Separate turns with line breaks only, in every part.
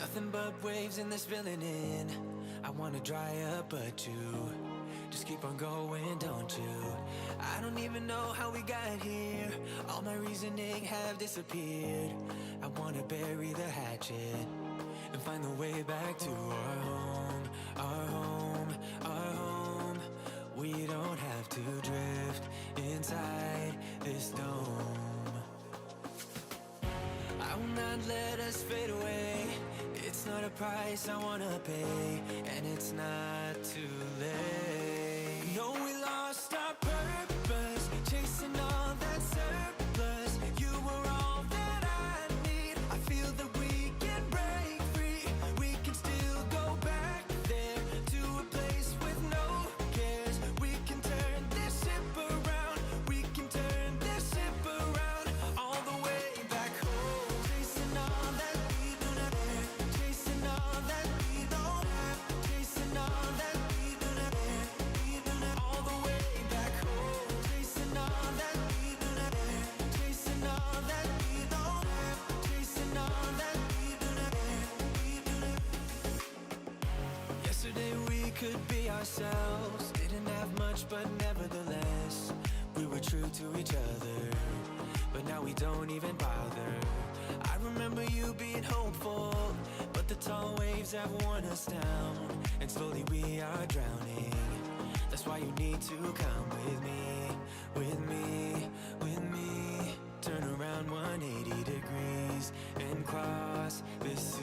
Nothing but waves in this filling in. I wanna dry up, but you just keep on going, don't you? I don't even know how we got here. All my reasoning have disappeared. I wanna bury the hatchet and find the way back to our home, our home, our home. We don't have to drift inside this dome. I will not let us fade away. It's not a price I wanna pay, and it's not too late. No, we lost our purpose, chasing all that surplus. You were all that I need. I feel that we can break free. We can still go back there to a place with no cares. We can turn this ship around. We can turn this ship around all the way back home. Chasing all that we do not have. Chasing all that we don't have. Chasing all that we do not have. We do not all the way back home. Chasing all that we do not have. Chasing all that we don't have. Chasing all that we do not have. We do not. Yesterday we could be ourselves. Didn't have much, but nevertheless we were true to each other. But now we don't even bother. I remember you being hopeful, but the tall waves have worn us down, and slowly we are drowning. That's why you need to come with me, with me, with me. Turn around 180 degrees and cross the sea.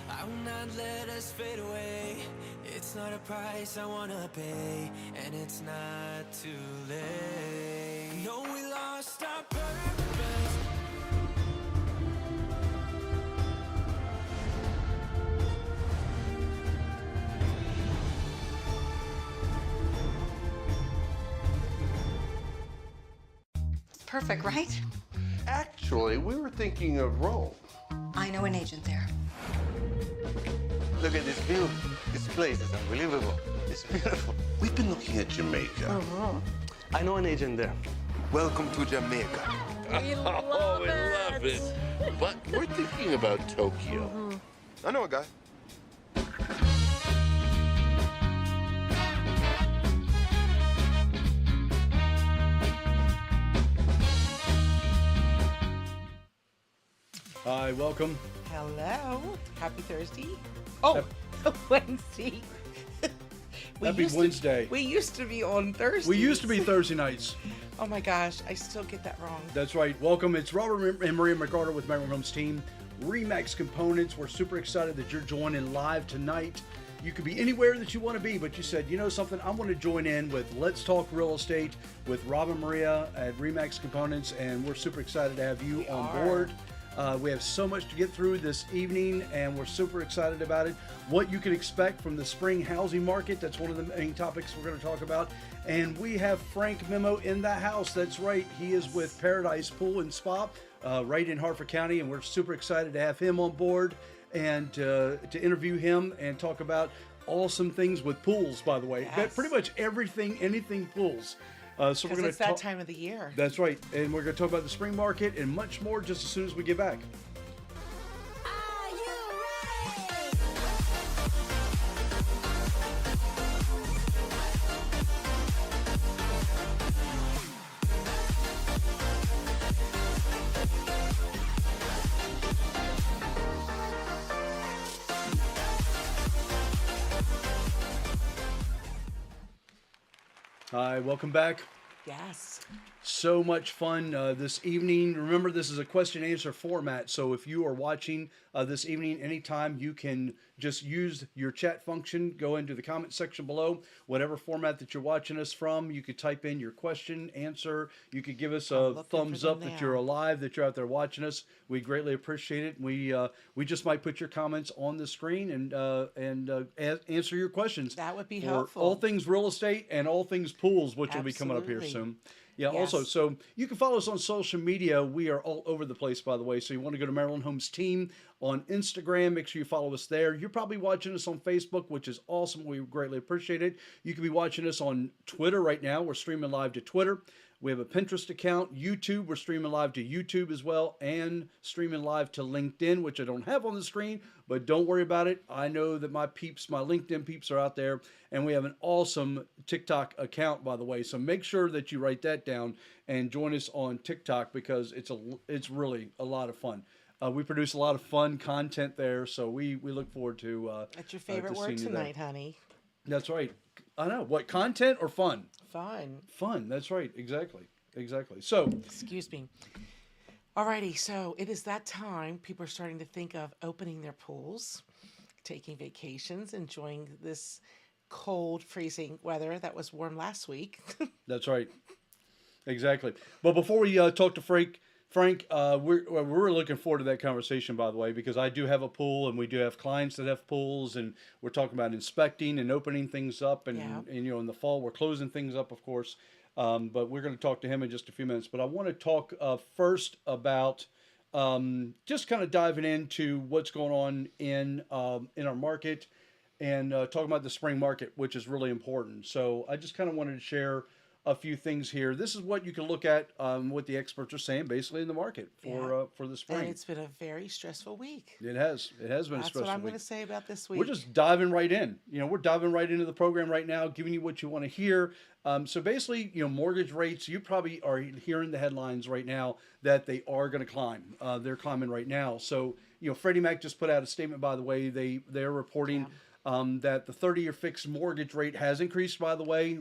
I will not let us fade away. It's not a price I wanna pay, and it's not too late. No, we lost our purpose.
Perfect, right?
Actually, we were thinking of Rome.
I know an agent there.
Look at this view. This place is unbelievable. It's beautiful.
We've been looking at Jamaica.
I know an agent there.
Welcome to Jamaica.
We love it.
But we're thinking about Tokyo.
I know a guy.
Hi, welcome.
Hello. Happy Thursday. Oh, Wednesday.
Happy Wednesday.
We used to be on Thursdays.
We used to be Thursday nights.
Oh my gosh, I still get that wrong.
That's right. Welcome. It's Robert and Maria McArtor with Maryland Homes team. Remax Components. We're super excited that you're joining live tonight. You could be anywhere that you want to be, but you said, you know something, I want to join in with Let's Talk Real Estate with Rob and Maria at Remax Components, and we're super excited to have you on board. We have so much to get through this evening, and we're super excited about it. What you can expect from the spring housing market, that's one of the main topics we're going to talk about. And we have Frank Memo in the house. That's right. He is with Paradise Pool and Spa right in Harford County, and we're super excited to have him on board and to interview him and talk about awesome things with pools, by the way.
Yes.
Pretty much everything, anything pools. So we're going
it's that time of the year.
That's right. And we're going to talk about the spring market and much more just as soon as we get back.
Are you ready?
Hi, welcome back.
Yes.
So much fun this evening. Remember, this is a question and answer format. So if you are watching this evening, anytime, you can just use your chat function, go into the comment section below, whatever format that you're watching us from. You could type in your question, answer. You could give us a thumbs up that you're alive, that you're out there watching us. We greatly appreciate it. We just might put your comments on the screen and answer your questions.
That would be
for
helpful.
all things real estate and all things pools, which will be coming up here soon. Yeah,
Yes.
also, so you can follow us on social media. We are all over the place, by the way. So you want to go to Maryland Homes Team on Instagram. Make sure you follow us there. You're probably watching us on Facebook, which is awesome. We greatly appreciate it. You can be watching us on Twitter right now. We're streaming live to Twitter. We have a Pinterest account, YouTube. We're streaming live to YouTube as well, and streaming live to LinkedIn, which I don't have on the screen, but don't worry about it. I know that my peeps, my LinkedIn peeps are out there, and we have an awesome TikTok account, by the way. So make sure that you write that down and join us on TikTok because it's really a lot of fun. We produce a lot of fun content there, so we look forward to.
That's your favorite word tonight, honey.
That's right. I know. What, content or fun?
Fun.
Fun. That's right. Exactly. So,
Excuse me. Alrighty, so it is that time. People are starting to think of opening their pools, taking vacations, enjoying this cold, freezing weather that was warm last week.
that's right. Exactly. But before we talk to Frank, we're looking forward to that conversation, by the way, because I do have a pool and we do have clients that have pools, and we're talking about inspecting and opening things up, and in the fall we're closing things up, of course. But we're going to talk to him in just a few minutes. But I want to talk first about just kind of diving into what's going on in our market and talking about the spring market, which is really important. So I just kind of wanted to share a few things here. This is what you can look at, what the experts are saying, basically in the market for the spring.
And it's been a very stressful week.
It has been a stressful week.
That's what I'm going to say about this week.
We're just diving right in. We're diving right into the program right now, giving you what you want to hear. So basically, mortgage rates, you probably are hearing the headlines right now that they are going to climb. They're climbing right now. So, Freddie Mac just put out a statement, by the way. They're reporting that the 30-year fixed mortgage rate has increased, by the way,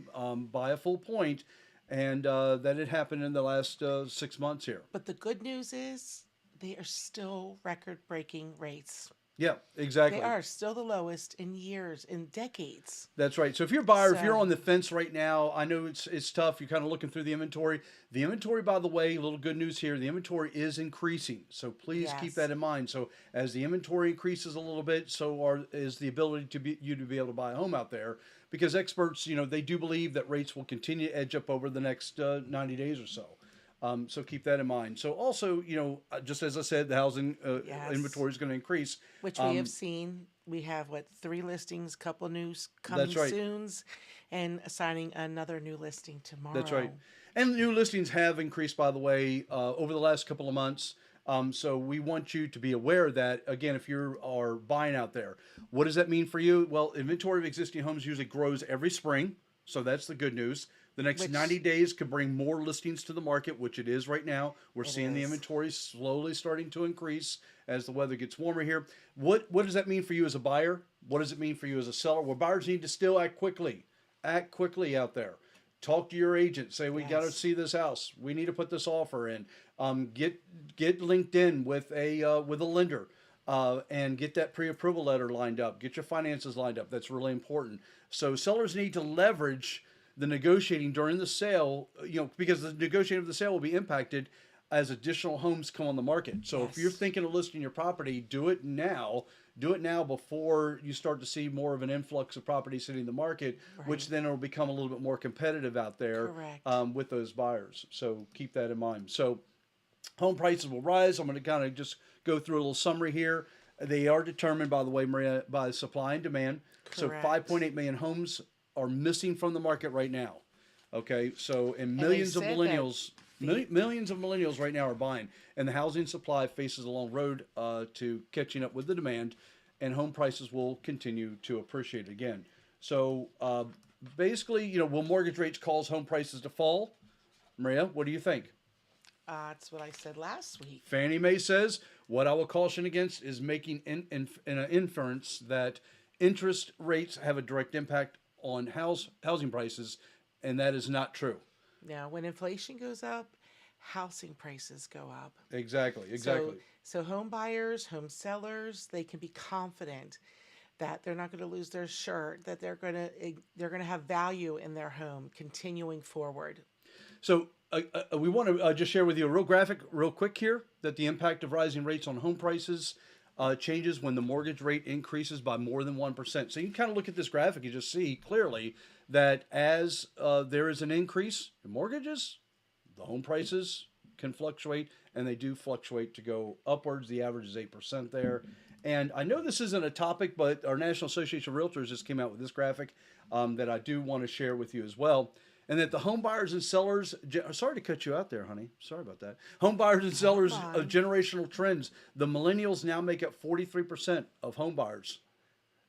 by a full point, and that it happened in the last 6 months here.
But the good news is they are still record-breaking rates.
Yeah, exactly.
They are still the lowest in years, in decades.
That's right. So if you're a buyer, if you're on the fence right now, I know it's tough. You're kind of looking through the inventory. The inventory, by the way, a little good news here, the inventory is increasing. So please keep that in mind. So as the inventory increases a little bit, so is the ability to be able to buy a home out there. Because experts, they do believe that rates will continue to edge up over the next 90 days or so. So keep that in mind. So also, just as I said, the housing inventory is going to increase.
Which we have seen. We have, 3 listings, couple news coming soon, and assigning another new listing tomorrow.
That's right. And new listings have increased, by the way, over the last couple of months. So we want you to be aware of that. Again, if you are buying out there, what does that mean for you? Well, inventory of existing homes usually grows every spring. So that's the good news. The next 90 days could bring more listings to the market, which it is right now. We're seeing the inventory slowly starting to increase as the weather gets warmer here. What does that mean for you as a buyer? What does it mean for you as a seller? Well, buyers need to still act quickly. Act quickly out there. Talk to your agent. Say, we got to see this house. We need to put this offer in. Get linked in with a lender. And get that pre-approval letter lined up. Get your finances lined up. That's really important. So sellers need to leverage the negotiating during the sale, because the negotiating of the sale will be impacted as additional homes come on the market. So if you're thinking of listing your property, do it now. Do it now before you start to see more of an influx of properties hitting the market, which then will become a little bit more competitive out there with those buyers. So keep that in mind. So home prices will rise. I'm going to kind of just go through a little summary here. They are determined, by the way, Maria, by supply and demand. Correct. So 5.8 million homes are missing from the market right now. Okay, so millions of millennials right now are buying, and the housing supply faces a long road to catching up with the demand, and home prices will continue to appreciate again. So basically, will mortgage rates cause home prices to fall? Maria, what do you think?
That's what I said last week.
Fannie Mae says, what I will caution against is making an inference that interest rates have a direct impact on housing prices, and that is not true.
Now, when inflation goes up, housing prices go up.
Exactly.
So home buyers, home sellers, they can be confident that they're not going to lose their shirt, that they're going to have value in their home continuing forward.
So we want to just share with you a real quick here, that the impact of rising rates on home prices changes when the mortgage rate increases by more than 1%. So you can kind of look at this graphic, you just see clearly that as there is an increase in mortgages, the home prices can fluctuate, and they do fluctuate to go upwards. The average is 8% there. And I know this isn't a topic, but our National Association of Realtors just came out with this graphic that I do want to share with you as well. and that the home buyers and sellers, sorry to cut you out there, honey. Sorry about that. Home buyers and sellers of generational trends. The millennials now make up 43% of home buyers.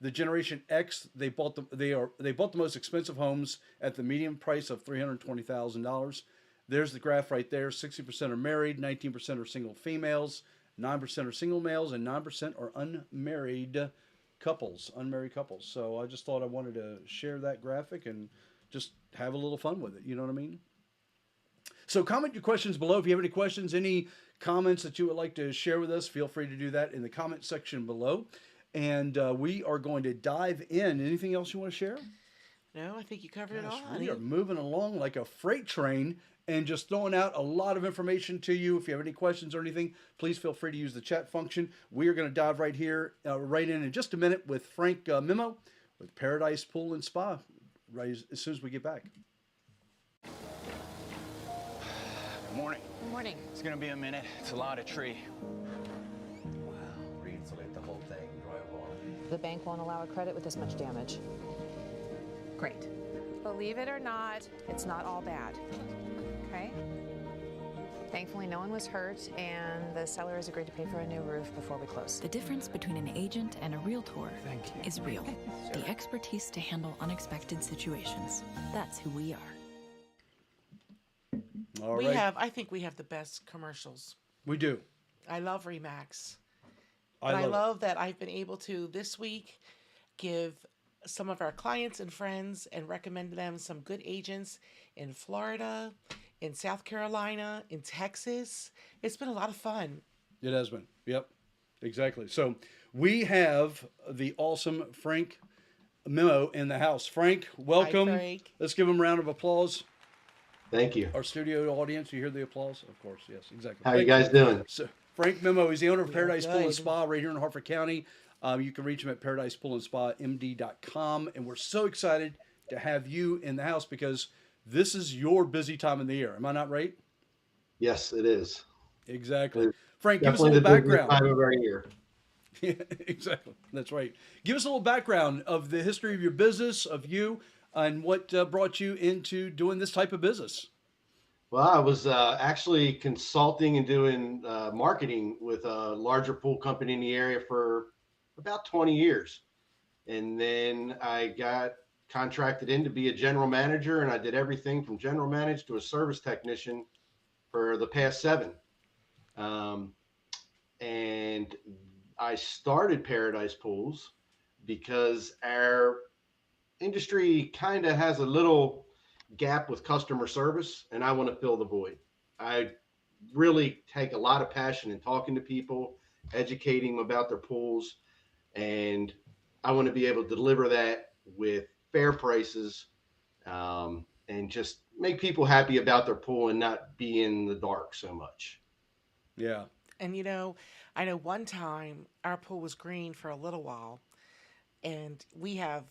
The Generation X, they bought the most expensive homes at the median price of $320,000. There's the graph right there. 60% are married, 19% are single females, 9% are single males, and 9% are unmarried couples. So I just thought I wanted to share that graphic and just have a little fun with it. You know what I mean? So comment your questions below. If you have any questions, any comments that you would like to share with us, feel free to do that in the comment section below. And we are going to dive in. Anything else you want to share?
No, I think you covered it all.
We are moving along like a freight train and just throwing out a lot of information to you. If you have any questions or anything, please feel free to use the chat function. We are going to dive right in just a minute with Frank Memo with Paradise Pool and Spa right as soon as we get back.
Good morning.
Good morning.
It's gonna be a minute. It's a lot of tree.
Wow, re-insulate the whole thing, drywall.
The bank won't allow a credit with this much damage. Great. Believe it or not, it's not all bad. Okay? Thankfully, no one was hurt, and the seller has agreed to pay for a new roof before we close.
The difference between an agent and a realtor is real. The expertise to handle unexpected situations. That's who we are.
All right.
I think we have the best commercials.
We do.
I love Remax.
I
love that I've been able to this week give some of our clients and friends and recommend them some good agents in Florida, in South Carolina, in Texas. It's been a lot of fun.
It has been. Yep, exactly. So we have the awesome Frank Memo in the house. Frank, welcome.
Hi, Frank.
Let's give him a round of applause.
Thank you.
Our studio audience, you hear the applause? Of course, yes, exactly.
How you guys doing?
So, Frank Memo, he's the owner of Paradise Pool and
good.
Spa right here in Harford County. You can reach him at paradisepoolandspa.md.com. And we're so excited to have you in the house because this is your busy time of the year. Am I not right?
Yes, it is.
Exactly.
It's
Frank, give us a
definitely
little
the busiest
background.
time of our year.
Yeah, exactly. That's right. Give us a little background of the history of your business, of you, and what brought you into doing this type of business.
Well, I was actually consulting and doing marketing with a larger pool company in the area for about 20 years. And then I got contracted in to be a general manager, and I did everything from general manager to a service technician for the past 7. And I started Paradise Pools because our industry kind of has a little gap with customer service, and I want to fill the void. I really take a lot of passion in talking to people, educating them about their pools, and I want to be able to deliver that with fair prices, and just make people happy about their pool and not be in the dark so much.
Yeah.
And I know one time our pool was green for a little while, and we have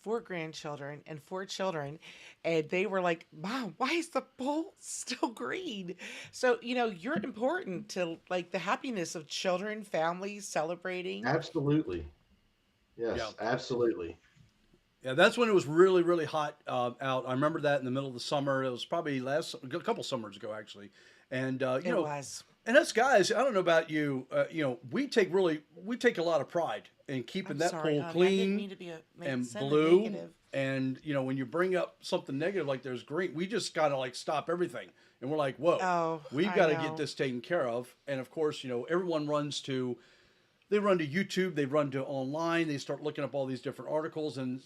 4 grandchildren and 4 children, and they were like, "Mom, why is the pool still green?" So, you're important to like the happiness of children, families celebrating.
Absolutely. Yes,
Yeah.
absolutely.
Yeah, that's when it was really, really hot out. I remember that in the middle of the summer. It was probably a couple summers ago, actually. And,
It was.
And us guys, I don't know about you, we take a lot of pride in keeping
I'm
that
sorry,
pool
honey, I
clean
didn't mean to be
and
sound
blue.
negative.
And, when you bring up something negative like there's green, we just got to like stop everything. And we're like, whoa,
Oh,
we've
I
got to
know.
get this taken care of. And of course, everyone they run to YouTube, they run to online, they start looking up all these different articles and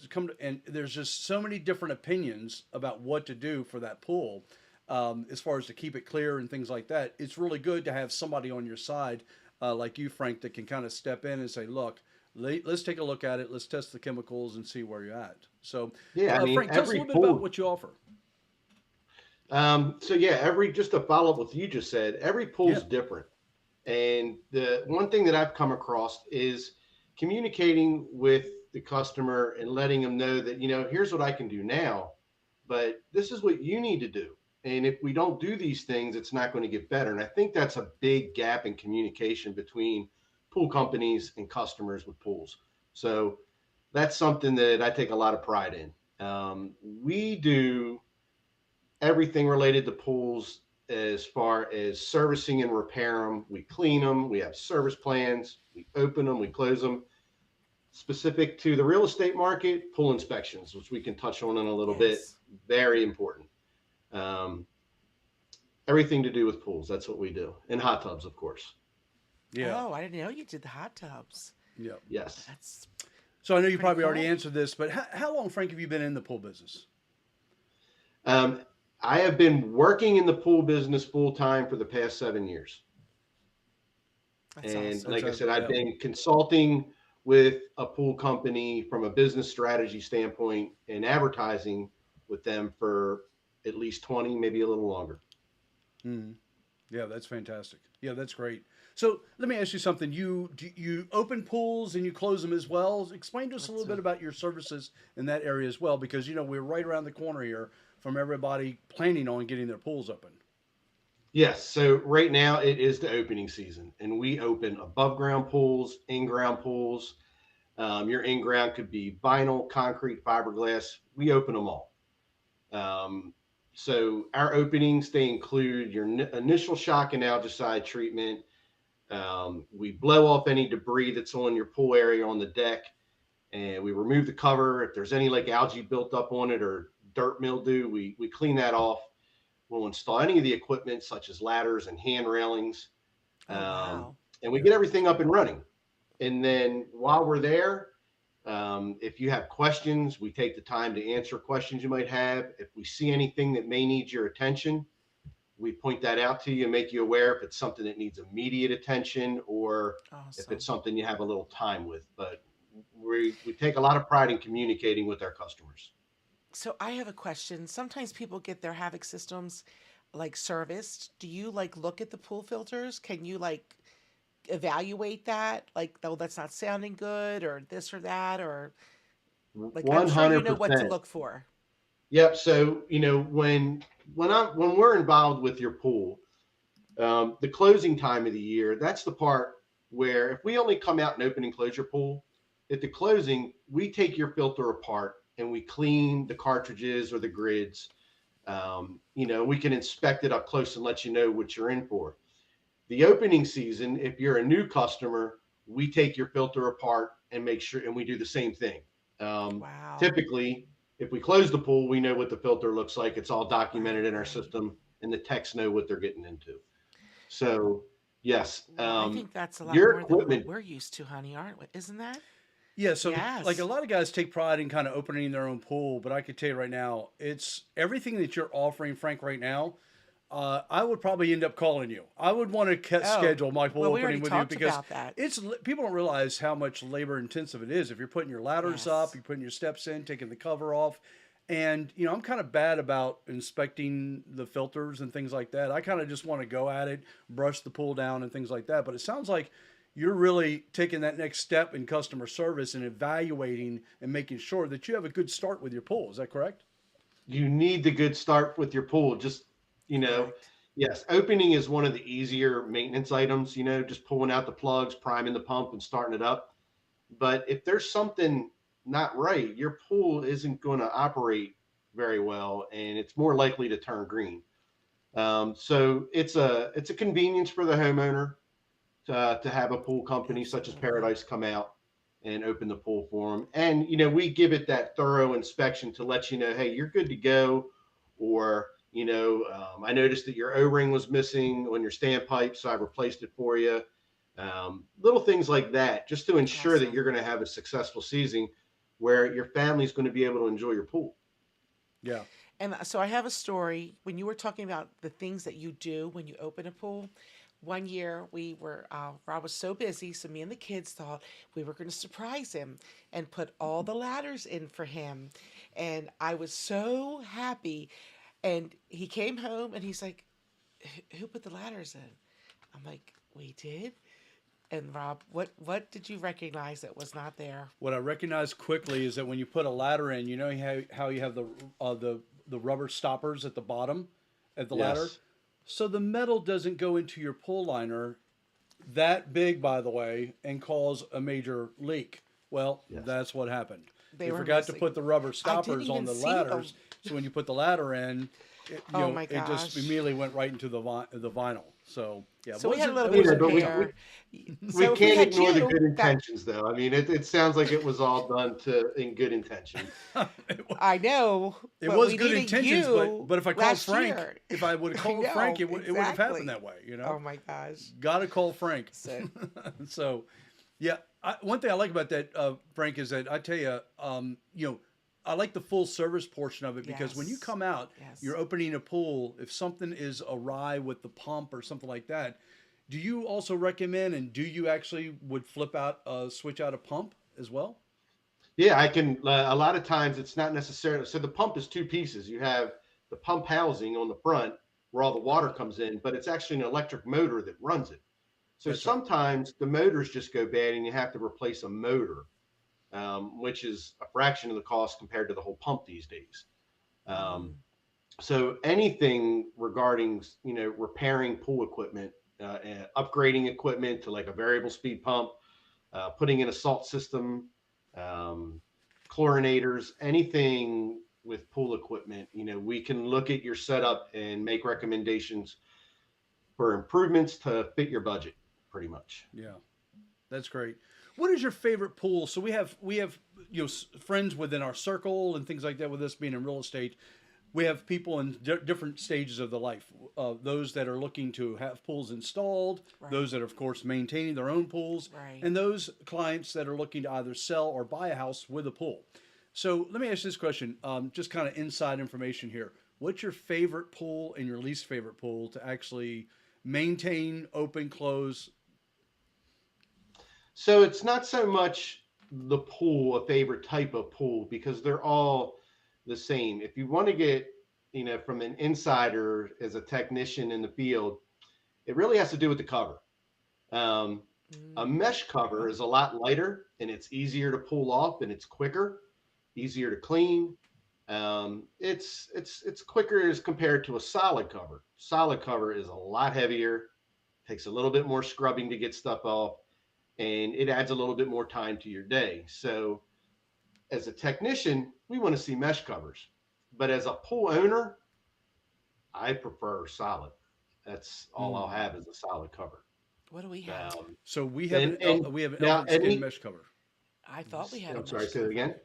there's just so many different opinions about what to do for that pool. As far as to keep it clear and things like that, it's really good to have somebody on your side like you, Frank, that can kind of step in and say, look, let's take a look at it. Let's test the chemicals and see where you're at. So,
Yeah,
Frank, tell us a little bit about what you offer.
Just to follow up with what you just said, every pool's different. And the one thing that I've come across is communicating with the customer and letting them know that, here's what I can do now, but this is what you need to do. And if we don't do these things, it's not going to get better. And I think that's a big gap in communication between pool companies and customers with pools. So that's something that I take a lot of pride in. We do everything related to pools as far as servicing and repair them. We clean them. We have service plans. We open them. We close them. Specific to the real estate market, pool inspections, which we can touch on in a little bit. Very important. Everything to do with pools. That's what we do. And hot tubs, of course.
Yeah.
Oh, I didn't know you did the hot tubs.
Yeah.
Yes.
That's
So I know you probably
cool.
already answered this, but how long, Frank, have you been in the pool business?
I have been working in the pool business full time for the past 7 years.
That's
And
awesome.
like I said, I've been consulting with a pool company from a business strategy standpoint and advertising with them for at least 20, maybe a little longer.
Mm-hmm. Yeah, that's fantastic. Yeah, that's great. So let me ask you something. You open pools and you close them as well. Explain to us a little bit about your services in that area as well, because you know we're right around the corner here from everybody planning on getting their pools open.
Yes. So right now it is the opening season, and we open above ground pools, in ground pools. Your in ground could be vinyl, concrete, fiberglass. We open them all. So our openings, they include your initial shock and algicide treatment. We blow off any debris that's on your pool area on the deck, and we remove the cover. If there's any like algae built up on it or dirt mildew, we clean that off. We'll install any of the equipment such as ladders and hand railings.
Wow.
And we get everything up and running. And then while we're there, if you have questions, we take the time to answer questions you might have. If we see anything that may need your attention, we point that out to you and make you aware if it's something that needs immediate attention or if it's something you have a little time with. But we take a lot of pride in communicating with our customers.
So I have a question. Sometimes people get their Havoc systems like serviced. Do you like look at the pool filters? Can you like evaluate that? Like, oh, that's not sounding good or this or that, or like
100%.
I'm sure you know what to look for.
Yep. So, you know, when we're involved with your pool, the closing time of the year, that's the part where if we only come out and open and close your pool, at the closing, we take your filter apart and we clean the cartridges or the grids. You know, we can inspect it up close and let you know what you're in for. The opening season, if you're a new customer, we take your filter apart and make sure, and we do the same thing.
Wow.
Typically, if we close the pool, we know what the filter looks like. It's all documented in our system, and the techs know what they're getting into. So, yes,
I think that's a lot
your
more
equipment.
than what we're used to, honey, aren't we? Isn't that?
Yeah, so
Yes.
like a lot of guys take pride in kind of opening their own pool, but I could tell you right now, it's everything that you're offering, Frank, right now. I would probably end up calling you. I would want to schedule my pool opening with you because it's people don't realize how much labor intensive it is. If you're putting your ladders up, you're putting your steps in, taking the cover off, and you know I'm kind of bad about inspecting the filters and things like that. I kind of just want to go at it, brush the pool down and things like that. But it sounds like you're really taking that next step in customer service and evaluating and making sure that you have a good start with your pool. Is that correct?
You need the good start with your pool. Just, you know, yes, opening is one of the easier maintenance items, you know, just pulling out the plugs, priming the pump and starting it up. But if there's something not right, your pool isn't going to operate very well and it's more likely to turn green. So it's a convenience for the homeowner to have a pool company such as Paradise come out and open the pool for them. And, you know, we give it that thorough inspection to let you know, hey, you're good to go. Or, you know, I noticed that your O-ring was missing on your standpipe, so I replaced it for you. Little things like that, just to ensure that you're going to have a successful season where your family's going to be able to enjoy your pool.
Yeah.
And so I have a story. When you were talking about the things that you do when you open a pool, one year we were, Rob was so busy, so me and the kids thought we were going to surprise him and put all the ladders in for him. And I was so happy. And he came home and he's like, who put the ladders in? I'm like, we did. And Rob, what did you recognize that was not there?
What I recognized quickly is that when you put a ladder in, you know how you have the rubber stoppers at the bottom of the ladder? So the metal doesn't go into your pool liner that big, by the way, and cause a major leak. Well, that's what happened. They forgot to put the rubber stoppers on the ladders. So when you put the ladder in,
Oh my
it just
gosh.
immediately went right into the vinyl. So yeah,
So we had a little
it
bit of
but we-
repair.
We
So if we
can't
had
ignore the
you,
good
that
intentions, though. I mean, it sounds like it was all done in good intention.
I know,
it
but
was
we
good
needed
intentions,
you
but if I called
last
Frank,
year.
if I would have
I
called Frank,
know,
it would have
exactly.
happened that way.
Oh my gosh.
Gotta call Frank.
So
So, yeah, one thing I like about that, Frank, is that I tell you, I like the full service portion of it because when you
yes.
come out,
Yes.
you're opening a pool. If something is awry with the pump or something like that, do you also recommend and do you actually would switch out a pump as well?
Yeah, I can. A lot of times it's not necessarily. So the pump is two pieces. You have the pump housing on the front where all the water comes in, but it's actually an electric motor that runs it. So
That's right.
sometimes the motors just go bad and you have to replace a motor, which is a fraction of the cost compared to the whole pump these days. Um, so anything regarding, repairing pool equipment, and upgrading equipment to like a variable speed pump, putting in a salt system, chlorinators, anything with pool equipment, we can look at your setup and make recommendations for improvements to fit your budget pretty much.
Yeah, that's great. What is your favorite pool? So we have friends within our circle and things like that. With us being in real estate, we have people in different stages of the life. Those that are looking to have pools installed,
Right.
those that are, of course, maintaining their own pools,
Right.
and those clients that are looking to either sell or buy a house with a pool. So let me ask you this question, just kind of inside information here. What's your favorite pool and your least favorite pool to actually maintain, open, close?
So it's not so much the pool, a favorite type of pool, because they're all the same. If you want to get, from an insider as a technician in the field, it really has to do with the cover. A mesh cover is a lot lighter and it's easier to pull off and it's quicker, easier to clean. It's quicker as compared to a solid cover. Solid cover is a lot heavier, takes a little bit more scrubbing to get stuff off, and it adds a little bit more time to your day. So as a technician, we want to see mesh covers, but as a pool owner, I prefer solid. That's all I'll have is a solid cover.
What do we have?
So we have we have an
now
elephant skin mesh cover.
I thought we had a
I'm sorry,
mesh
say it again.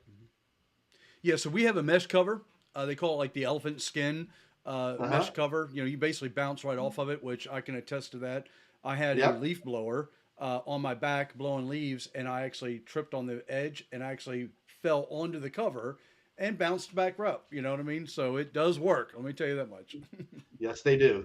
Yeah, so we have a mesh cover. They call it like the elephant skin mesh cover. You basically bounce right off of it, which I can attest to that. I had a leaf blower on my back blowing leaves, and I actually tripped on the edge and I actually fell onto the cover and bounced back up. You know what I mean? So it does work. Let me tell you that much.
Yes, they do.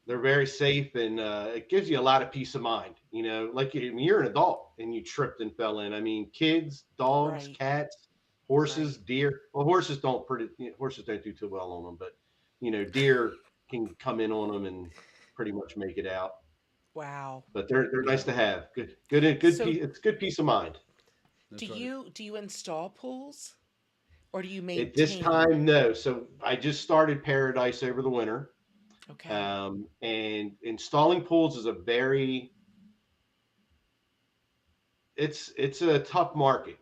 They're very safe, and it gives you a lot of peace of mind. Like you're an adult and you tripped and fell in. I mean, kids, dogs,
Right.
cats, horses, deer. Well, horses don't do too well on them, but deer can come in on them and pretty much make it out.
Wow.
But they're nice to have. Good.
So-
It's good peace of mind.
Do you install pools, or do you maintain?
At this time, no. So I just started Paradise over the winter.
Okay.
And installing pools is it's a tough market.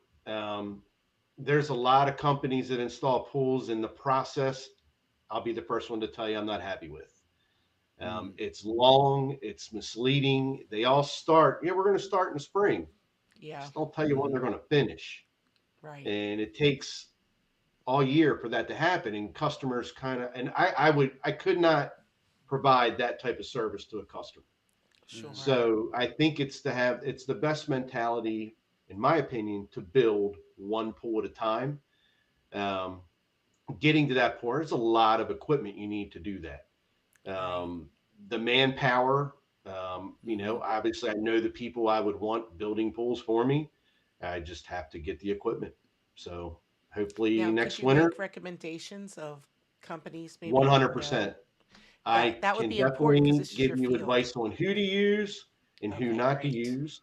There's a lot of companies that install pools in the process. I'll be the first one to tell you I'm not happy with. It's long, it's misleading. They all start, we're going to start in the spring.
Yeah.
Just don't tell you when they're going to finish.
Right.
And it takes all year for that to happen. And customers I could not provide that type of service to a customer.
Sure.
So I think it's the best mentality, in my opinion, to build one pool at a time. Getting to that point, there's a lot of equipment you need to do that. The manpower, obviously I know the people I would want building pools for me. I just have to get the equipment. So hopefully
Now,
next
could you
winter,
make recommendations of companies maybe?
100%. I
That would
can
be important
definitely
'cause this is
give
your
you
field.
advice on who to use and who
Okay,
not
great.
to use.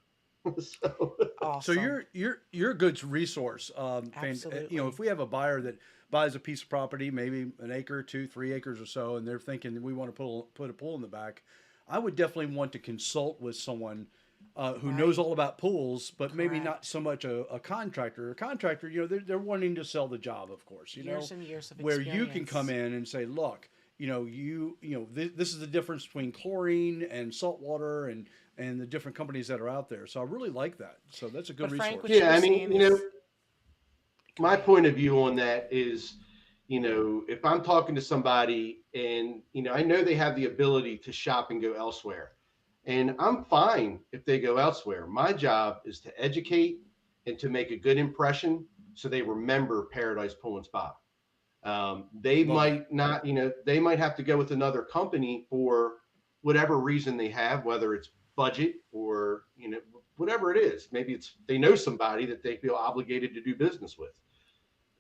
So
Awesome.
So you're a good resource.
Absolutely.
If we have a buyer that buys a piece of property, maybe an acre, 2, 3 acres or so, and they're thinking we want to put a pool in the back, I would definitely want to consult with someone who knows all about pools, but maybe
Correct.
not so much a contractor. A contractor, they're wanting to sell the job, of course.
Years and years of
where you can
experience.
come in and say, look, this is the difference between chlorine and salt water and the different companies that are out there. So I really like that. So that's a good
But Frank,
resource.
what
Yeah, I
you're
mean,
saying is-
my point of view on that is, if I'm talking to somebody and, I know they have the ability to shop and go elsewhere, and I'm fine if they go elsewhere. My job is to educate and to make a good impression so they remember Paradise Pool and Spa. They might not, they might have to go with another company for whatever reason they have, whether it's budget or, whatever it is. Maybe it's they know somebody that they feel obligated to do business with.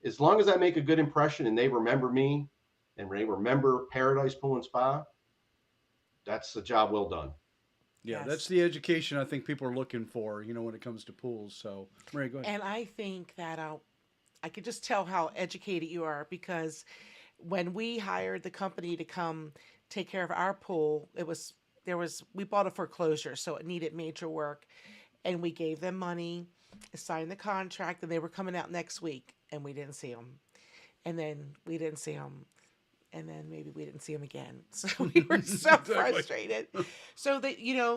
As long as I make a good impression and they remember me and they remember Paradise Pool and Spa, that's a job well done.
Yeah,
Yes.
that's the education I think people are looking for, when it comes to pools. So, Maria, go ahead.
And I think that I could just tell how educated you are, because when we hired the company to come take care of our pool, we bought a foreclosure, so it needed major work, and we gave them money, signed the contract, and they were coming out next week, and we didn't see them, and then we didn't see them. And then maybe we didn't see them again. So we were so frustrated. So they,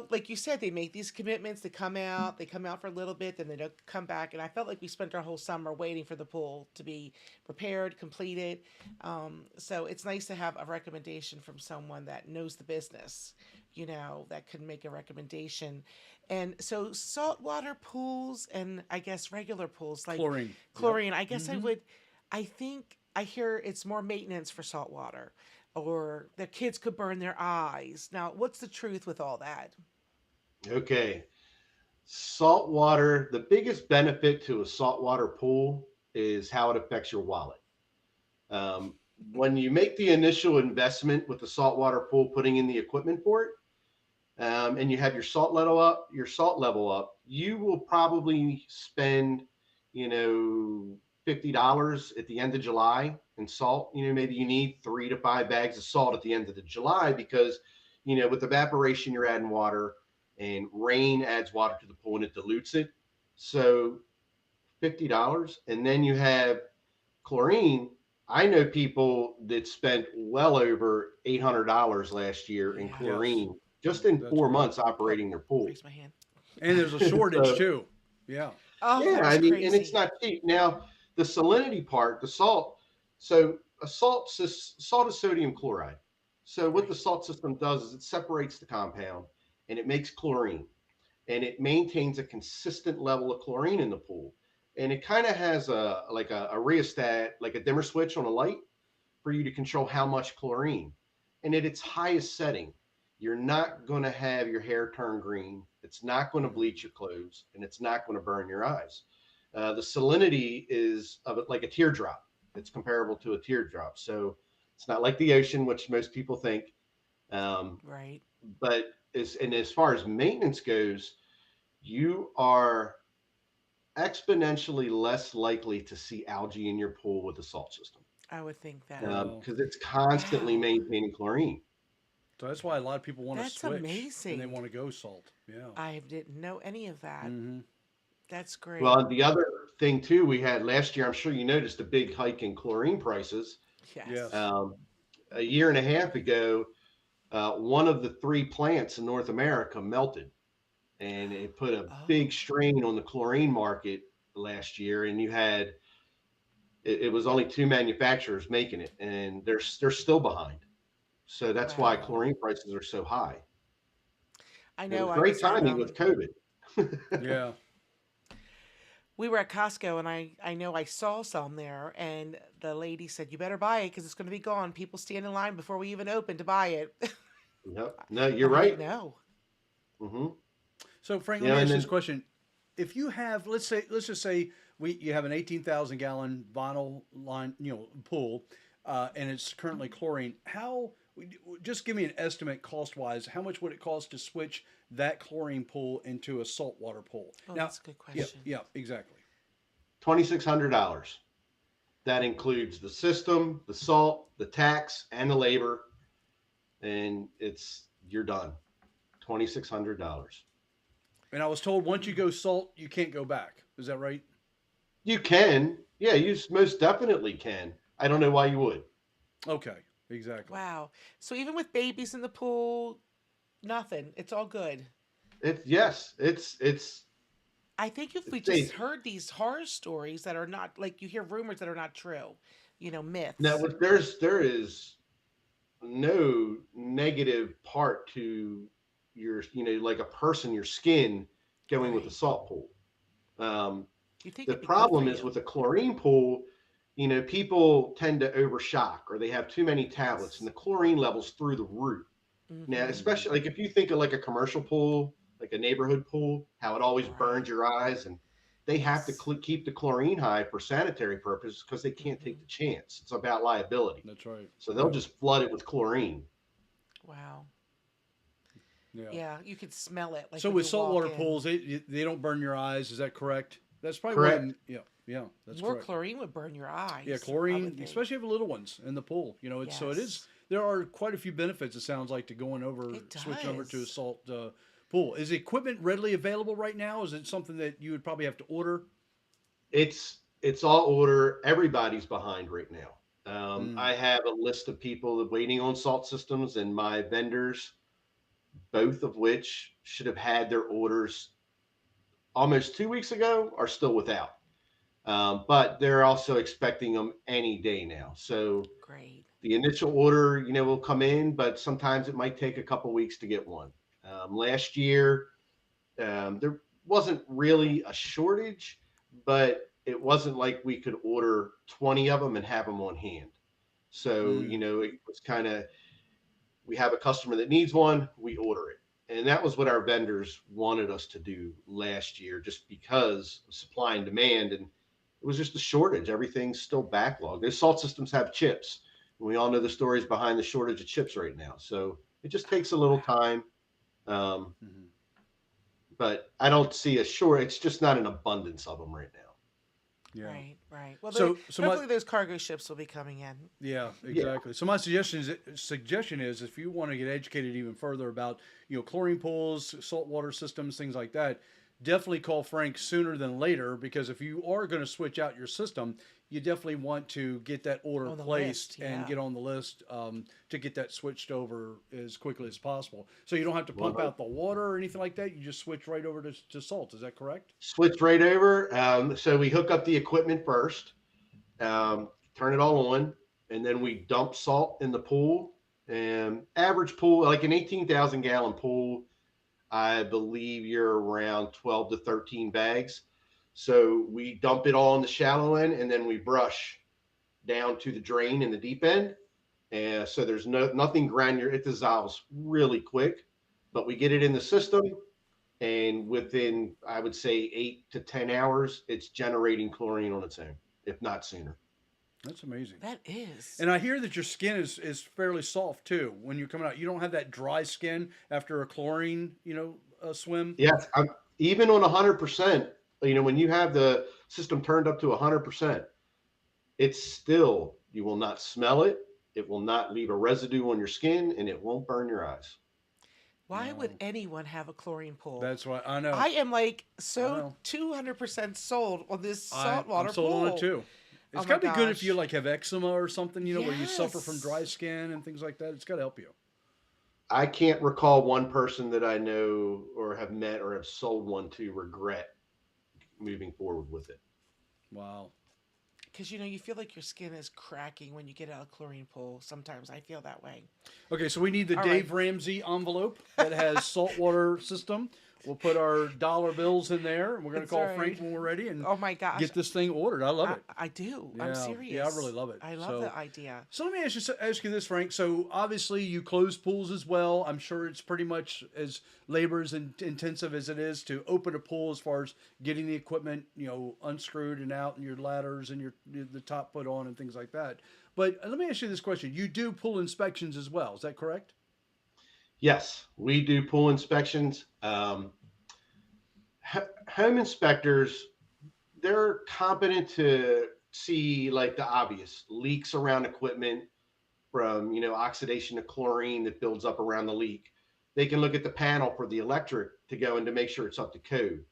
like you said, they make these commitments to come out. They come out for a little bit, then they don't come back. And I felt like we spent our whole summer waiting for the pool to be repaired, completed. So it's nice to have a recommendation from someone that knows the business, that can make a recommendation. And so saltwater pools and I guess regular pools like
Chlorine.
Chlorine. I guess I hear it's more maintenance for salt water, or the kids could burn their eyes. Now, what's the truth with all that?
Okay. Saltwater, the biggest benefit to a saltwater pool is how it affects your wallet. When you make the initial investment with the saltwater pool, putting in the equipment for it, and you have your salt level up, you will probably spend, $50 at the end of July in salt. Maybe you need 3 to 5 bags of salt at the end of the July because, with evaporation, you're adding water, and rain adds water to the pool and it dilutes it. So $50. And then you have chlorine. I know people that spent well over $800 last year in chlorine just in 4 months operating their pool.
Raise my hand.
And there's a shortage too. Yeah.
Oh,
Yeah,
that's crazy.
and it's not cheap. Now, the salinity part, the salt. So a salt is sodium chloride. So what the salt system does is it separates the compound and it makes chlorine, and it maintains a consistent level of chlorine in the pool. And it kind of has a rheostat, like a dimmer switch on a light, for you to control how much chlorine. And at its highest setting, you're not going to have your hair turn green. It's not going to bleach your clothes, and it's not going to burn your eyes. The salinity is of it like a teardrop. It's comparable to a teardrop. So it's not like the ocean, which most people think.
Right.
But as far as maintenance goes, you are exponentially less likely to see algae in your pool with the salt system.
I would think that.
Because it's constantly maintaining chlorine.
So that's why a lot of people want to
That's
switch.
amazing.
And they want to go salt. Yeah.
I didn't know any of that.
Mm-hmm.
That's great.
Well, the other thing too, we had last year, I'm sure you noticed a big hike in chlorine prices.
Yes.
A year and a half ago, one of the 3 plants in North America melted, and it put a big strain on the chlorine market last year. And you had, it was only 2 manufacturers making it, and they're still behind. So that's why chlorine prices are so high.
I know.
It was great timing with COVID.
Yeah.
We were at Costco, and I know I saw some there, and the lady said, "You better buy it because it's going to be gone. People stand in line before we even open to buy it."
No, you're right.
No.
Mm-hmm.
So Frank, let me ask you this question: if you have, let's just say you have an 18,000 gallon vinyl line, pool, and it's currently chlorine. Just give me an estimate cost wise. How much would it cost to switch that chlorine pool into a saltwater pool?
Oh, that's a good question.
Yeah, exactly.
$2,600. That includes the system, the salt, the tax, and the labor, and you're done. $2,600.
And I was told once you go salt, you can't go back. Is that right?
You can. Yeah, you most definitely can. I don't know why you would.
Okay, exactly.
Wow. So even with babies in the pool, nothing. It's all good.
It's
I think if we just
safe.
heard these horror stories that are not like you hear rumors that are not true,
Now,
myths.
there is no negative part to your, like a person, your skin going with a
Right.
salt pool. Um,
You think
the
it'd be good for
problem is
you.
with a chlorine pool, people tend to overshock or they have too many tablets and
Yes.
the chlorine levels through the roof. Now,
Mm-hmm.
especially like if you think of like a commercial pool, like a neighborhood pool, how it always burns
Right.
your eyes, and they have to
Yes.
keep the chlorine high for sanitary purposes because they can't take
Mm-hmm.
the chance. It's about liability.
That's right.
So they'll
Yeah.
just flood it with chlorine.
Wow.
Yeah.
Yeah, you could smell it like
So
when
with
you walk
saltwater
in.
pools, they don't burn your eyes. Is that correct? That's probably one of
Correct.
them. Yeah. Yeah. That's
More
correct.
chlorine would burn your eyes.
Yeah,
I would
chlorine,
think.
especially if you have little ones in the pool. So it is.
Yes.
There are quite a few benefits. It sounds like to
It
switching over to a
does.
salt pool. Is the equipment readily available right now? Is it something that you would probably have to order?
It's all order. Everybody's behind right now.
Mm.
I have a list of people waiting on salt systems, and my vendors, both of which should have had their orders almost 2 weeks ago, are still without. But they're also expecting them any day now. So
Great.
the initial order, will come in, but sometimes it might take a couple weeks to get one. Last year, there wasn't really a shortage, but it wasn't like we could order 20 of them and have them on hand. So,
Mm.
it was kind of, we have a customer that needs one, we order it. And that was what our vendors wanted us to do last year, just because of supply and demand. And it was just a shortage. Everything's still backlogged. Those salt systems have chips. And we all know the stories behind the shortage of chips right now. So it just takes a little
Wow.
time. Um,
Mhm.
but I don't see a short. It's just not an abundance of them right now.
Yeah.
Right, right. Well,
So
hopefully those cargo ships will be coming in.
Yeah,
Yeah.
exactly. So my suggestion is if you want to get educated even further about chlorine pools, saltwater systems, things like that, definitely call Frank sooner than later, because if you are going to switch out your system, you definitely want to get that order
On the
placed
list,
and
yeah.
get on the list to get that switched over as quickly as possible. So you don't have to pump out the water or anything like that. You just switch right over to salt. Is that correct?
Switch right over. So we hook up the equipment first, turn it all on, and then we dump salt in the pool. And average pool, like an 18,000 gallon pool, I believe you're around 12 to 13 bags. So we dump it all in the shallow end, and then we brush down to the drain in the deep end. And so there's nothing granular. It dissolves really quick, but we get it in the system, and within, I would say, 8 to 10 hours, it's generating chlorine on its own, if not sooner.
That's amazing.
That is.
And I hear that your skin is fairly soft too when you're coming out. You don't have that dry skin after a chlorine, swim.
Yes, even on 100%. When you have the system turned up to 100%, it's still, you will not smell it. It will not leave a residue on your skin, and it won't burn your eyes.
Why would
No.
anyone have a chlorine pool?
That's why I know.
I am like
I
so
know.
200% sold on this
I'm
saltwater
sold
pool.
on it too. It's
Oh
got to
my
be good if you
gosh.
like have eczema or something, where you suffer from
Yes.
dry skin and things like that. It's got to help you.
I can't recall one person that I know or have met or have sold one to regret moving forward with it.
Wow.
Because you feel like your skin is cracking when you get out of a chlorine pool. Sometimes I feel that way.
Okay, so we need the
All
Dave
right.
Ramsey envelope that has saltwater system. We'll put our dollar bills in there, and we're going to
That's
call
right.
Frank when we're ready and
Oh my gosh.
get this thing ordered. I love it.
I do.
Yeah,
I'm
yeah,
serious.
I really love it.
I love
So-
the idea.
So let me ask you this, Frank. So obviously you close pools as well. I'm sure it's pretty much as labor intensive as it is to open a pool, as far as getting the equipment, unscrewed and out, and your ladders and the top put on and things like that. But let me ask you this question: you do pool inspections as well? Is that correct?
Yes, we do pool inspections. Home inspectors, they're competent to see like the obvious leaks around equipment from, oxidation of chlorine that builds up around the leak. They can look at the panel for the electric to go and to make sure it's up to code.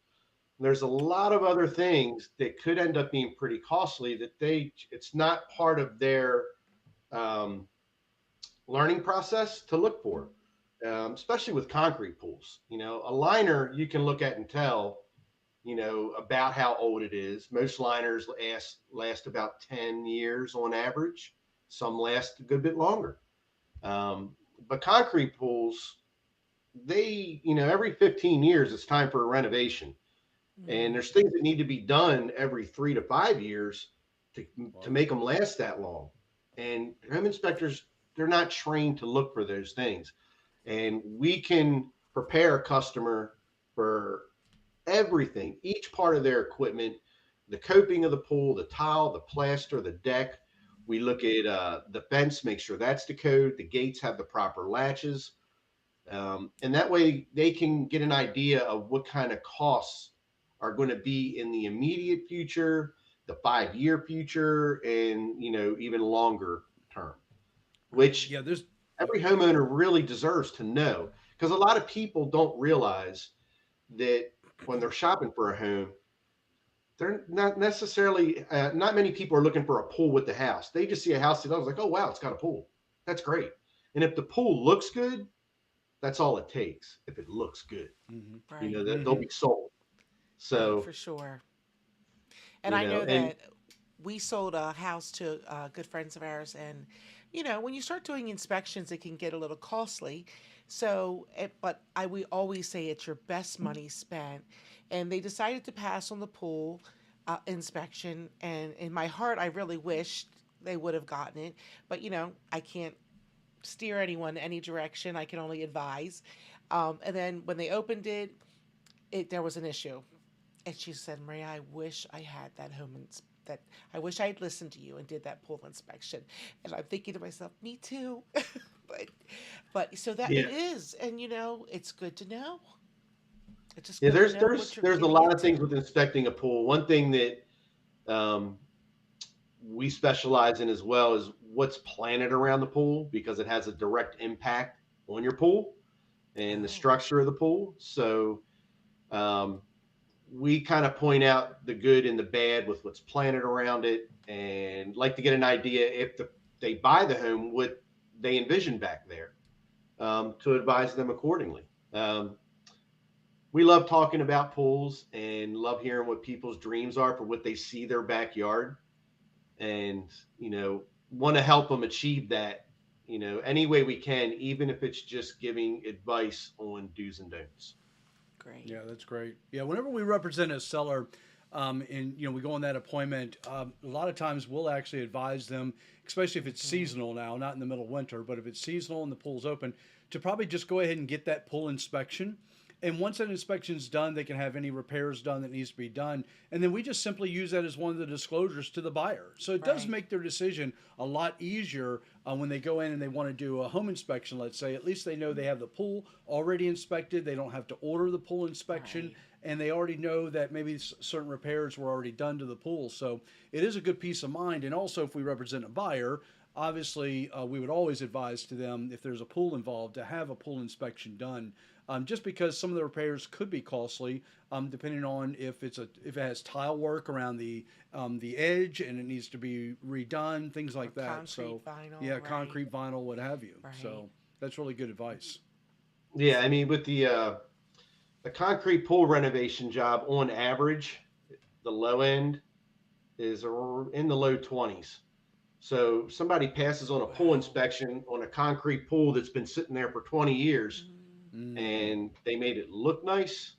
There's a lot of other things that could end up being pretty costly that it's not part of their um, learning process to look for, especially with concrete pools. A liner you can look at and tell, about how old it is. Most liners last about 10 years on average. Some last a good bit longer. But concrete pools, every 15 years, it's time for a renovation. And there's things that need to be done every 3 to 5 years to make them last that long. And home inspectors, they're not trained to look for those things. And we can prepare a customer for everything, each part of their equipment, the coping of the pool, the tile, the plaster, the deck. We look at the fence, make sure that's the code. The gates have the proper latches. And that way they can get an idea of what kind of costs are going to be in the immediate future, the 5-year future, and, even longer term, which every homeowner really deserves to know, because a lot of people don't realize that when they're shopping for a home, they're not necessarily, not many people are looking for a pool with the house. They just see a house that looks like, oh, wow, it's got a pool. That's great. And if the pool looks good, that's all it takes. If it looks good,
Right.
they'll be sold. So
For sure. And I know that we sold a house to good friends of ours. And, when you start doing inspections, it can get a little costly. So, we always say it's your best money spent. And they decided to pass on the pool inspection. And in my heart, I really wished they would have gotten it. But, I can't steer anyone any direction. I can only advise. And then when they opened it, there was an issue. And she said, Maria, I wish I had that I wish I had listened to you and did that pool inspection. And I'm thinking to myself, me too. but so that it is, and it's good to know. It's just
there's a lot of things with inspecting a pool. One thing that we specialize in as well is what's planted around the pool, because it has a direct impact on your pool and the structure of the pool. So we kind of point out the good and the bad with what's planted around it, and like to get an idea if they buy the home, what they envision back there, to advise them accordingly. We love talking about pools and love hearing what people's dreams are for what they see their backyard, and want to help them achieve that any way we can, even if it's just giving advice on do's and don'ts.
Great.
Yeah, that's great. Yeah, whenever we represent a seller, and we go on that appointment, a lot of times we'll actually advise them, especially if it's seasonal now, not in the middle of winter, but if it's seasonal and the pool's open, to probably just go ahead and get that pool inspection. And once that inspection's done, they can have any repairs done that needs to be done. And then we just simply use that as one of the disclosures to the buyer. So it does make their decision a lot easier when they go in and they want to do a home inspection, let's say. At least they know they have the pool already inspected. They don't have to order the pool inspection. And they already know that maybe certain repairs were already done to the pool. So it is a good peace of mind. And also, if we represent a buyer, obviously, we would always advise to them, if there's a pool involved, to have a pool inspection done. Just because some of the repairs could be costly, depending on if it has tile work around the edge and it needs to be redone, things like that. So
vinyl,
concrete, vinyl, what have you. So that's really good advice.
Yeah, I mean, with the concrete pool renovation job, on average, the low end is in the low 20s. So somebody passes on a pool inspection on a concrete pool that's been sitting there for 20 years. And they made it look nice,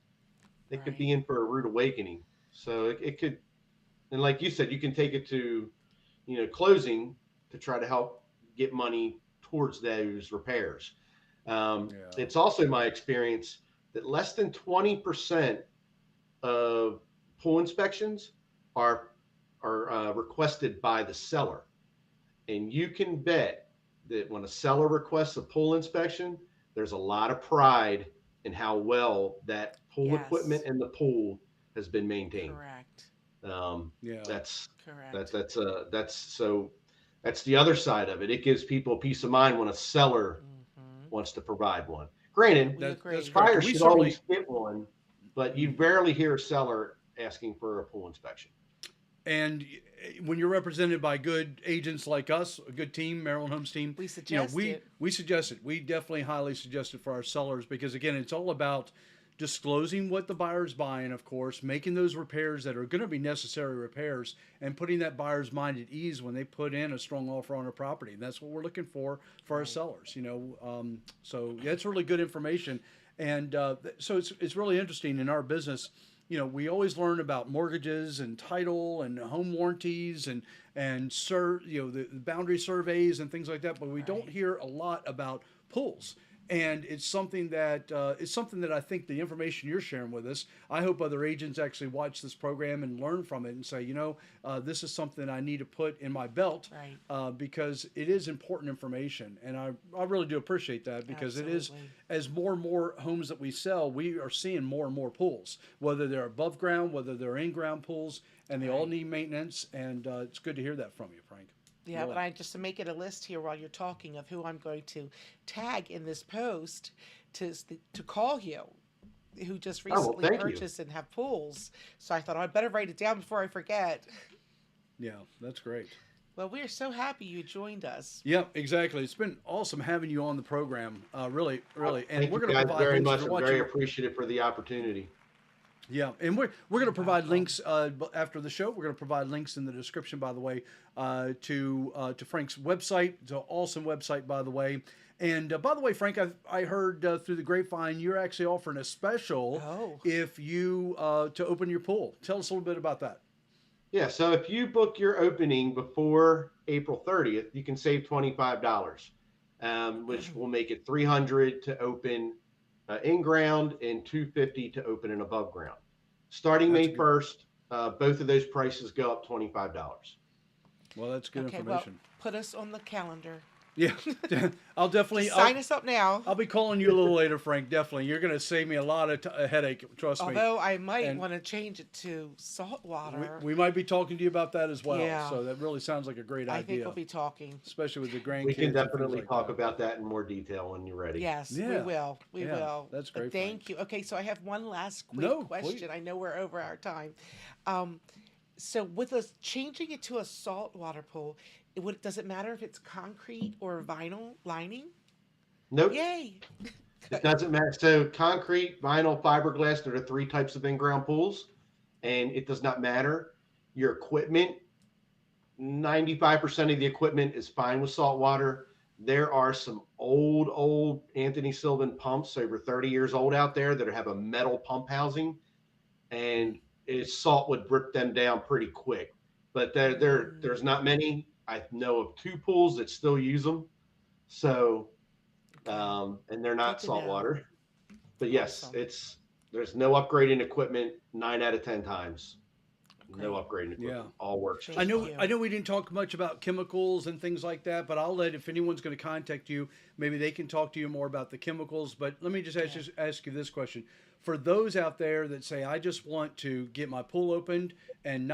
they could be in for a rude awakening. So it could, and like you said, you can take it to, closing to try to help get money towards those repairs. It's also my experience that less than 20% of pool inspections are requested by the seller. And you can bet that when a seller requests a pool inspection, there's a lot of pride in how well that pool equipment and the pool has been maintained.
Correct.
That's
correct.
That's the other side of it. It gives people peace of mind when a seller wants to provide one. Granted,
That's correct.
buyers
We
should
certainly,
always get one, but you rarely hear a seller asking for a pool inspection.
and when you're represented by good agents like us, a good team, Maryland Homes team,
We suggest it.
We suggest it. We definitely highly suggest it for our sellers because again, it's all about disclosing what the buyer's buying, of course, making those repairs that are going to be necessary repairs, and putting that buyer's mind at ease when they put in a strong offer on a property. And that's what we're looking for our sellers. So yeah, it's really good information, and so it's really interesting in our business. We always learn about mortgages and title and home warranties and the boundary surveys and things like that, but we don't hear a lot about pools. And it's something that I think the information you're sharing with us, I hope other agents actually watch this program and learn from it and say, this is something I need to put in my belt, because it is important information. And I really do appreciate that because it is, as more and more homes that we sell, we are seeing more and more pools, whether they're above ground, whether they're in-ground pools, and they all need maintenance. And it's good to hear that from you, Frank.
Yeah, but I just to make it a list here while you're talking of who I'm going to tag in this post to call you, who just recently purchased and have pools. So I thought I'd better write it down before I forget.
Yeah, that's great.
Well, we are so happy you joined us.
Yeah, exactly. It's been awesome having you on the program. Really. And
Thank you guys very much. I'm very appreciative for the opportunity.
Yeah, and we're going to provide links after the show. We're going to provide links in the description, by the way, to Frank's website. It's an awesome website, by the way. And by the way, Frank, I heard through the grapevine you're actually offering a special if you to open your pool. Tell us a little bit about that.
Yeah, so if you book your opening before April 30th, you can save $25, which will make it $300 to open in ground and $250 to open and above ground. Starting May 1st, both of those prices go up $25.
Well, that's good information.
Well, put us on the calendar.
Yeah, I'll definitely
sign us up now.
I'll be calling you a little later, Frank. Definitely, you're going to save me a lot of headache. Trust me.
Although I might want to change it to salt water.
We might be talking to you about that as well.
Yeah.
So that really sounds like a great idea.
I think we'll be talking,
especially with the grandkids.
We can definitely talk about that in more detail when you're ready.
Yes, we will. We will.
That's great.
Thank you. Okay, so I have one last quick question. Please. I know we're over our time. So with us changing it to a saltwater pool, does it matter if it's concrete or vinyl lining?
Nope.
Yay.
It doesn't matter. So concrete, vinyl, fiberglass, there are 3 types of in-ground pools, and it does not matter. Your equipment, 95% of the equipment is fine with salt water. There are some old Anthony Sylvan pumps over 30 years old out there that have a metal pump housing, and salt would rip them down pretty quick. But there's not many. I know of 2 pools that still use them. So, and they're not salt water. But yes, there's no upgrading equipment 9 out of 10 times. No upgrading equipment. Yeah. All works.
I know we didn't talk much about chemicals and things like that, but I'll if anyone's going to contact you, maybe they can talk to you more about the chemicals. But let me just ask you this question. For those out there that say, I just want to get my pool opened and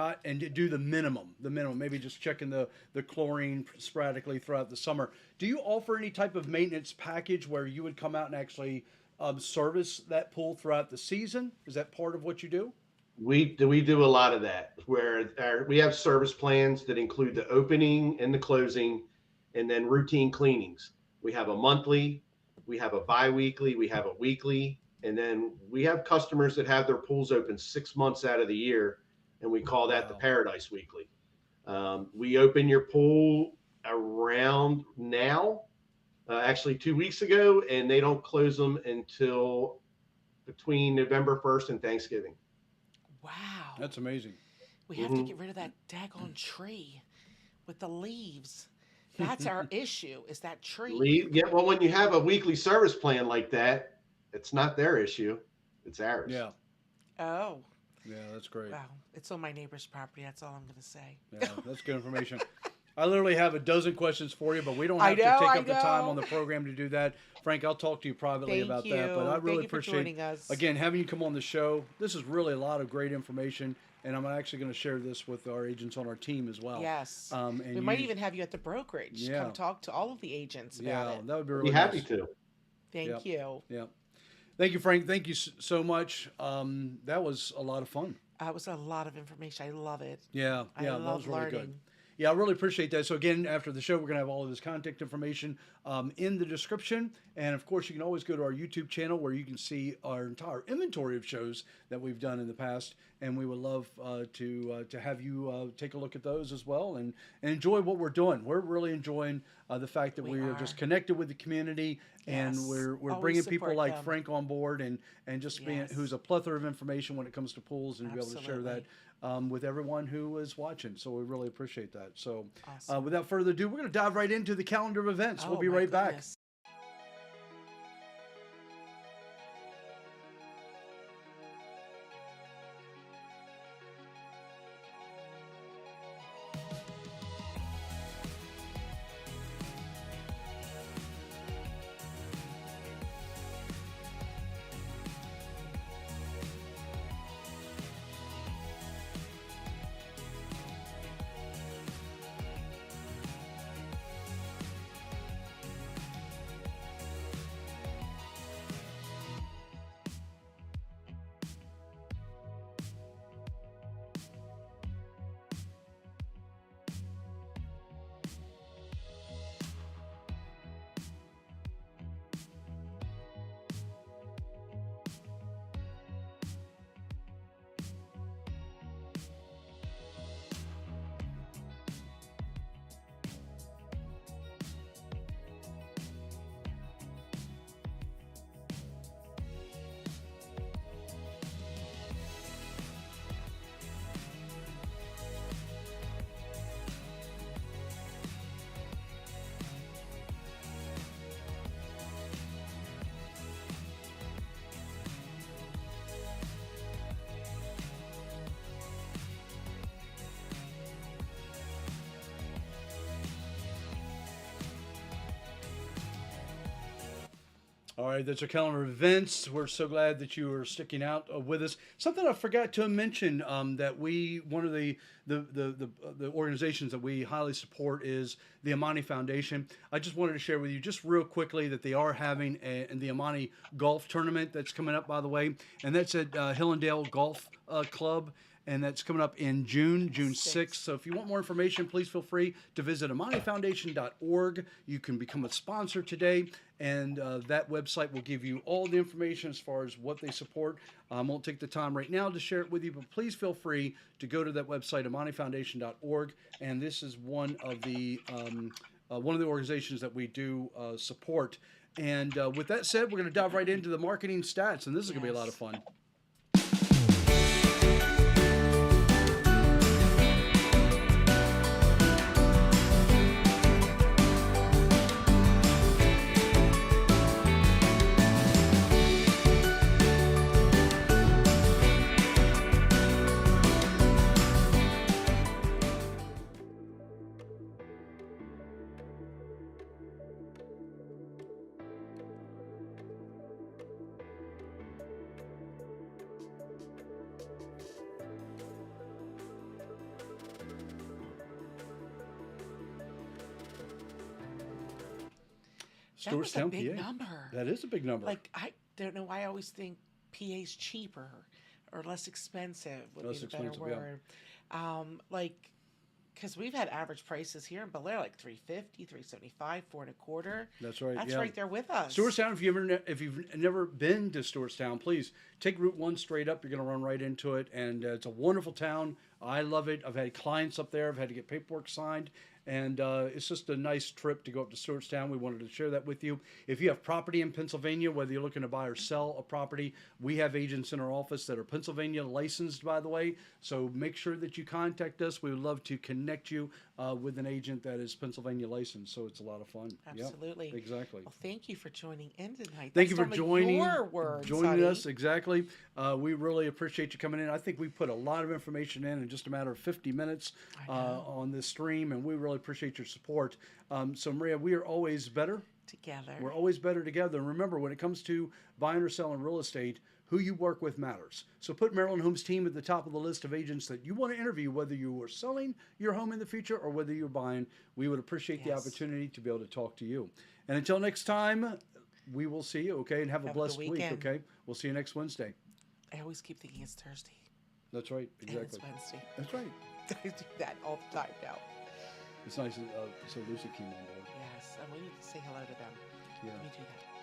do the minimum, maybe just checking the chlorine sporadically throughout the summer. Do you offer any type of maintenance package where you would come out and actually service that pool throughout the season? Is that part of what you do?
We do a lot of that, where we have service plans that include the opening and the closing, and then routine cleanings. We have a monthly, we have a bi-weekly, we have a weekly. And then we have customers that have their pools open 6 months out of the year, and we call that the Paradise Weekly. We open your pool around now, actually 2 weeks ago, and they don't close them until between November 1st and Thanksgiving.
Wow.
That's amazing.
We have to get rid of that daggone tree with the leaves. That's our issue, is that tree.
Yeah, well, when you have a weekly service plan like that, it's not their issue, it's ours.
Yeah.
Oh.
Yeah, that's great.
Wow. It's on my neighbor's property. That's all I'm going to say.
Yeah, that's good information. I literally have a dozen questions for you, but we don't have to take up the time on the program to do that. Frank, I'll talk to you privately about that. But I really appreciate, again, having you come on the show. This is really a lot of great information, and I'm actually going to share this with our agents on our team as well.
Yes. And we might even have you at the brokerage. Come talk to all of the agents about it.
Yeah, that would be really
happy to.
Thank you.
Yeah. Thank you, Frank. Thank you so much. That was a lot of fun.
It was a lot of information. I love it.
Yeah,
I
that
love
was really
learning.
good. Yeah, I really appreciate that. So again, after the show, we're going to have all of his contact information in the description. And of course, you can always go to our YouTube channel where you can see our entire inventory of shows that we've done in the past. And we would love to have you take a look at those as well and enjoy what we're doing. We're really enjoying the fact that we are just connected with the community, and we're
Always
bringing people
support
like
them.
Frank on board and just being who's a plethora of information when it comes to pools and be able to share that with everyone who is watching. So we really appreciate that. So without further ado, we're going to dive right into the calendar of events. We'll be right back. All right, that's our calendar of events. We're so glad that you are sticking out with us. Something I forgot to mention that one of the organizations that we highly support is the Amani Foundation. I just wanted to share with you just real quickly that they are having the Amani Golf Tournament that's coming up, by the way, and that's at Hillendale Golf Club. And that's coming up in June 6th. So if you want more information, please feel free to visit AmaniFoundation.org. You can become a sponsor today, and that website will give you all the information as far as what they support. I won't take the time right now to share it with you, but please feel free to go to that website, AmaniFoundation.org. And this is one of the organizations that we do support. And with that said, we're going to dive right into the marketing stats, and this is going to be a lot of fun.
That was a big number.
That is a big number.
Like, I don't know why I always think PA's cheaper or less expensive would be the better word. Because we've had average prices here in Belair like $350, $375, $4.25.
That's right.
That's right there with us.
Stewartstown. If you've never been to Stewartstown, please take Route 1 straight up. You're going to run right into it, and it's a wonderful town. I love it. I've had clients up there. I've had to get paperwork signed. And it's just a nice trip to go up to Stewartstown. We wanted to share that with you. If you have property in Pennsylvania, whether you're looking to buy or sell a property, we have agents in our office that are Pennsylvania licensed, by the way. So make sure that you contact us. We would love to connect you with an agent that is Pennsylvania licensed. So it's a lot of fun.
Absolutely.
Yep, exactly.
Well, thank you for joining in tonight.
Thank you for joining
joining
us. Exactly. We really appreciate you coming in. I think we put a lot of information in just a matter of 50 minutes on this stream, and we really appreciate your support. So Maria, we are always better
together.
We're always better together. And remember, when it comes to buying or selling real estate, who you work with matters. So put Maryland Homes team at the top of the list of agents that you want to interview, whether you are selling your home in the future or whether you're buying. We would appreciate the opportunity to be able to talk to you. And until next time, we will see you, okay? And have a
Have a
blessed
good
week,
weekend.
okay? We'll see you next Wednesday.
I always keep thinking it's Thursday.
That's right,
And
exactly.
it's Wednesday.
That's right.
I do that all the time now.
It's nice. So Lucy came on board.
Yes, and we need to say hello to them.
Yeah.
Let me do that.